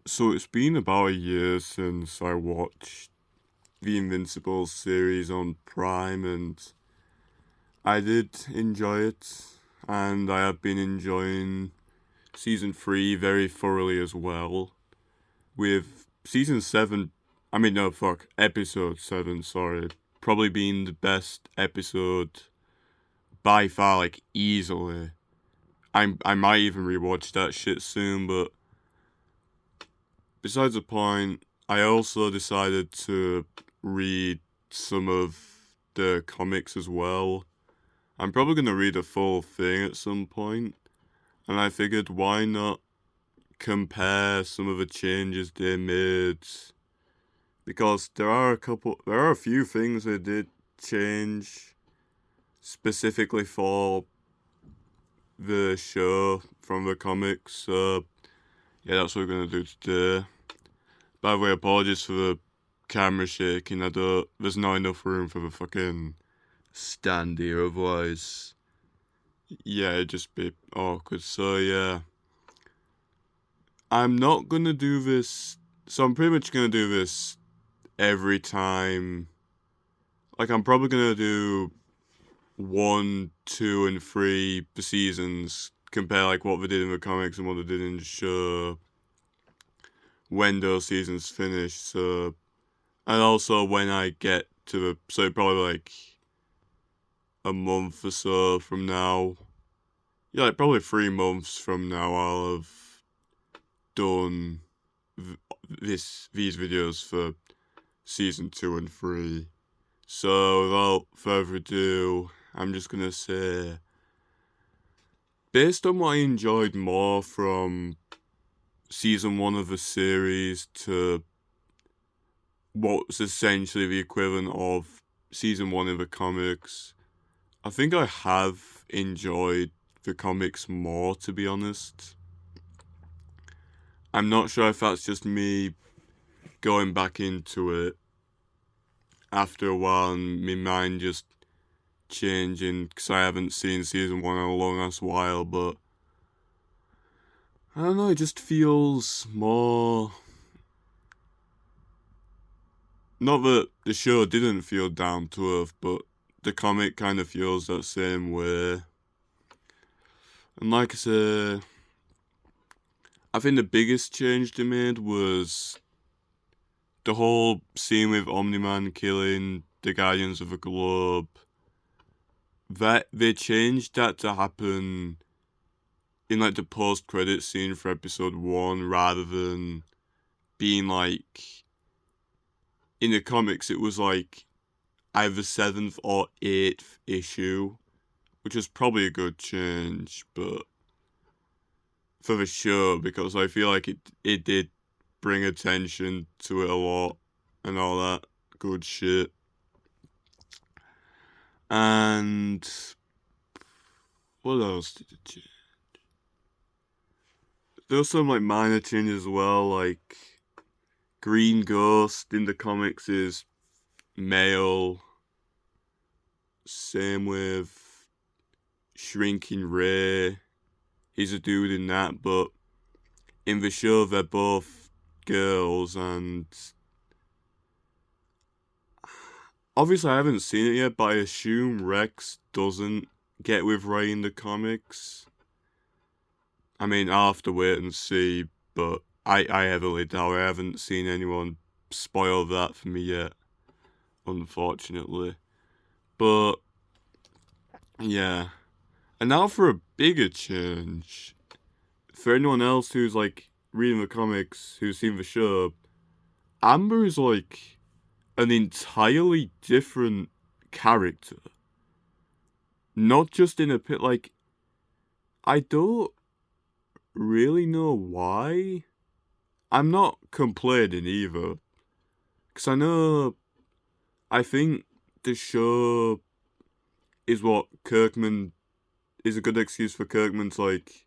So it's been about a year since I watched the Invincible series on Prime, and I did enjoy it, and I have been enjoying season 3 very thoroughly as well. With season 7, I mean, no, fuck, episode 7, sorry, probably being the best episode by far, like, easily. I might even rewatch that shit soon, but besides the point, I also decided to read some of the comics as well. I'm probably going to read the full thing at some point, and I figured why not compare some of the changes they made, because there are a few things they did change specifically for the show from the comics. So yeah, that's what we're going to do today. By the way, apologies for the camera shaking. There's not enough room for the fucking stand here, otherwise, yeah, it'd just be awkward. So, yeah. I'm not gonna do this. So, I'm pretty much gonna do this every time. Like, I'm probably gonna do 1, 2, and 3 the seasons, compare like what they did in the comics and what they did in the show when those seasons finish. So, and also when I get to the. So, probably like a month or so from now. Yeah, like probably 3 months from now, I'll have done these videos for season 2 and 3. So without further ado, I'm just gonna say, based on what I enjoyed more from season 1 of the series to what's essentially the equivalent of season 1 of the comics, I think I have enjoyed the comics more, to be honest. I'm not sure if that's just me going back into it after a while and my mind just changing because I haven't seen season 1 in a long ass while, but I don't know, it just feels more. Not that the show didn't feel down to earth, but the comic kind of feels that same way. And like I say, I think the biggest change they made was the whole scene with Omni-Man killing the Guardians of the Globe. That they changed that to happen in like the post-credit scene for episode 1 rather than being like in the comics. It was like either 7th or 8th issue, which is probably a good change, but for the show, because I feel like it did bring attention to it a lot and all that good shit. And what else did it change? There was some like minor changes as well, like Green Ghost in the comics is male. Same with Shrinking Ray. He's a dude in that, but in the show they're both girls, and obviously I haven't seen it yet, but I assume Rex doesn't get with Ray in the comics. I mean, I'll have to wait and see, but I heavily doubt I haven't seen anyone spoil that for me yet, unfortunately. But yeah. And now for a bigger change. For anyone else who's like reading the comics, who's seen the show, Amber is like an entirely different character. Not just in a pit, like, I don't really know why. I'm not complaining either. Because I think the show is what Kirkman is a good excuse for Kirkman to like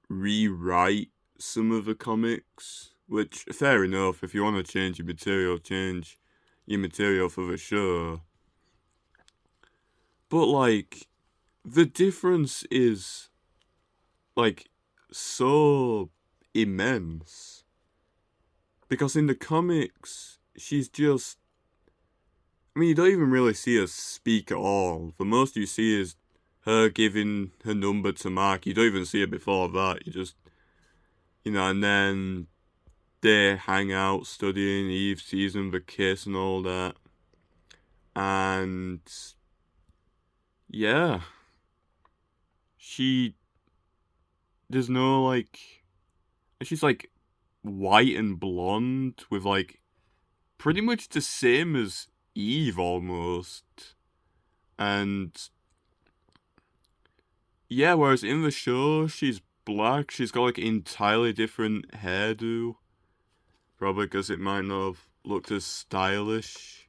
rewrite some of the comics. Which, fair enough, if you want to change your material for the show. But like, the difference is like so immense. Because in the comics, she's just... I mean, you don't even really see her speak at all. The most you see is her giving her number to Mark. You don't even see it before that. You just... and then they hang out studying. Eve sees them, the kiss and all that. And... yeah. There's no, like... She's, like, white and blonde with, like, pretty much the same as Eve, almost. And... yeah, whereas in the show, she's black. She's got, like, entirely different hairdo. Probably because it might not have looked as stylish.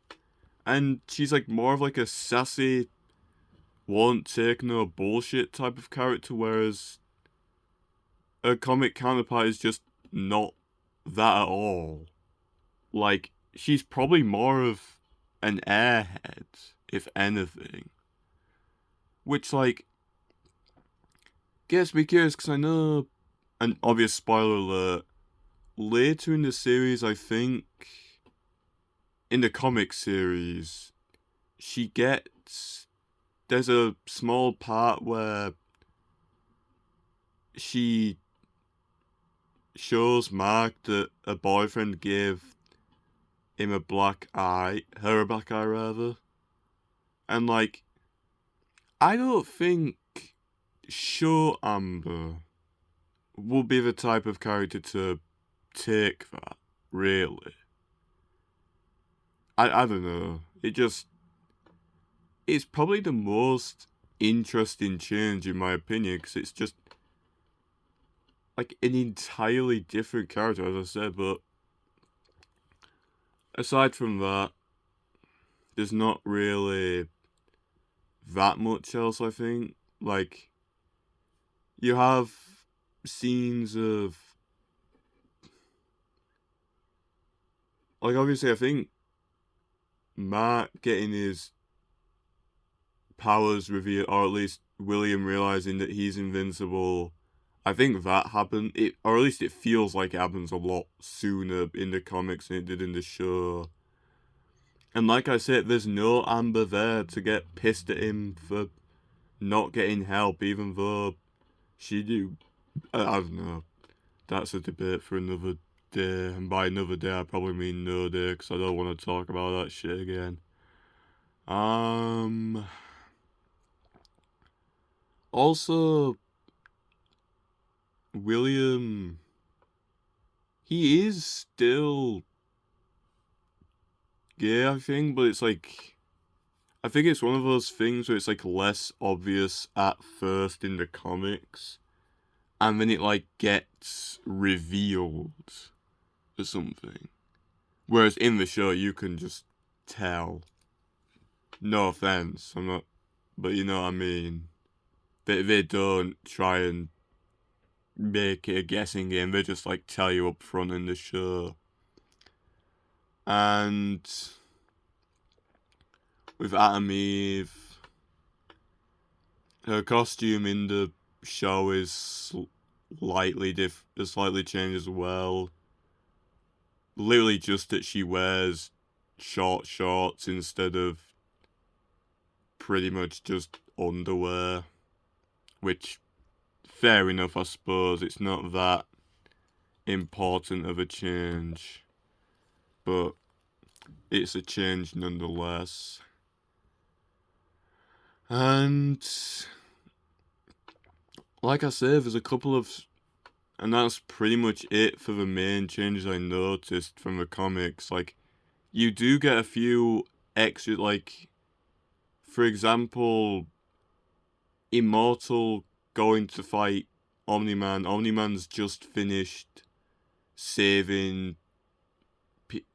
And she's, like, more of, like, a sassy, won't take no bullshit type of character, whereas her comic counterpart is just not that at all. Like, she's probably more of an airhead, if anything. Which, like, gets me curious, because I know, an obvious spoiler alert, later in the series, I think, in the comic series, there's a small part where she shows Mark that a boyfriend gave him a black eye, her a black eye rather. And like, I don't think Show Amber would be the type of character to take that, really. I don't know. It's probably the most interesting change in my opinion, because it's just like an entirely different character, as I said, but aside from that, there's not really that much else, I think. Like, you have scenes of... like, obviously, I think Mark getting his powers revealed, or at least William realizing that he's invincible, I think that happened, or at least it feels like it happens a lot sooner in the comics than it did in the show. And like I said, there's no Amber there to get pissed at him for not getting help, even though she do. I don't know. That's a debate for another day, and by another day I probably mean no day, because I don't want to talk about that shit again. Also, William, he is still gay, I think, but it's like, I think it's one of those things where it's like less obvious at first in the comics, and then it like gets revealed or something. Whereas in the show, you can just tell. No offense, I'm not, but you know what I mean. They don't try and make it a guessing game. They just like tell you up front in the show. And with Atom Eve, her costume in the show is slightly changed as well. Literally just that she wears short shorts instead of pretty much just underwear, which, fair enough, I suppose. It's not that important of a change, but it's a change nonetheless. And like I said, there's a couple of, and that's pretty much it for the main changes I noticed from the comics. Like, you do get a few extra, like, for example, Immortal going to fight Omni-Man. Omni-Man's just finished saving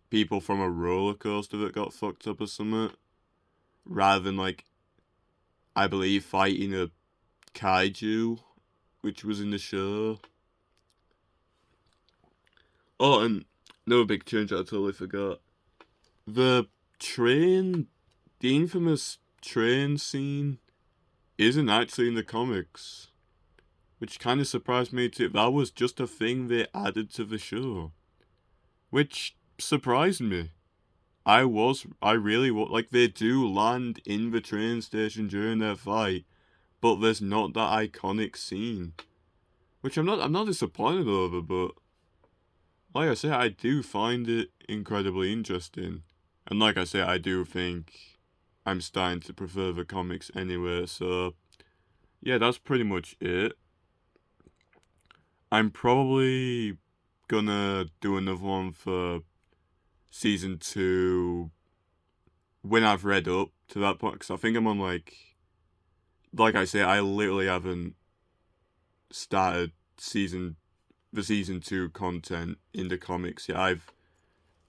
people from a roller coaster that got fucked up or something, rather than, like, I believe fighting a kaiju, which was in the show. Oh, and another big change I totally forgot. The infamous train scene isn't actually in the comics, which kind of surprised me too. That was just a thing they added to the show. which surprised me. I really like, they do land in the train station during their fight, but there's not that iconic scene, which I'm not disappointed over. But like I say, I do find it incredibly interesting, and like I say, I do think I'm starting to prefer the comics anyway. So yeah, that's pretty much it. I'm probably gonna do another one for season 2 when I've read up to that point, because I think I'm on like I say, I literally haven't started the season 2 content in the comics yet.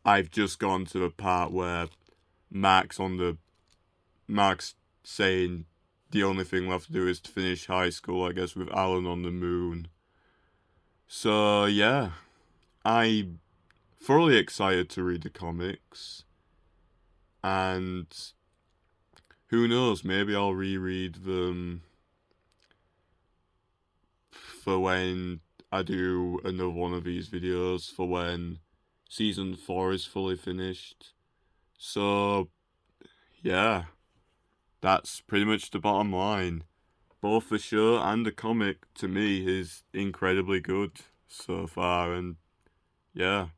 I've just gone to the part where Mark's saying the only thing left to do is to finish high school, I guess, with Alan on the moon. So yeah, I'm thoroughly excited to read the comics, and who knows, maybe I'll reread them for when I do another one of these videos, for when season 4 is fully finished. So yeah, that's pretty much the bottom line. Both the show and the comic, to me, is incredibly good so far, and yeah.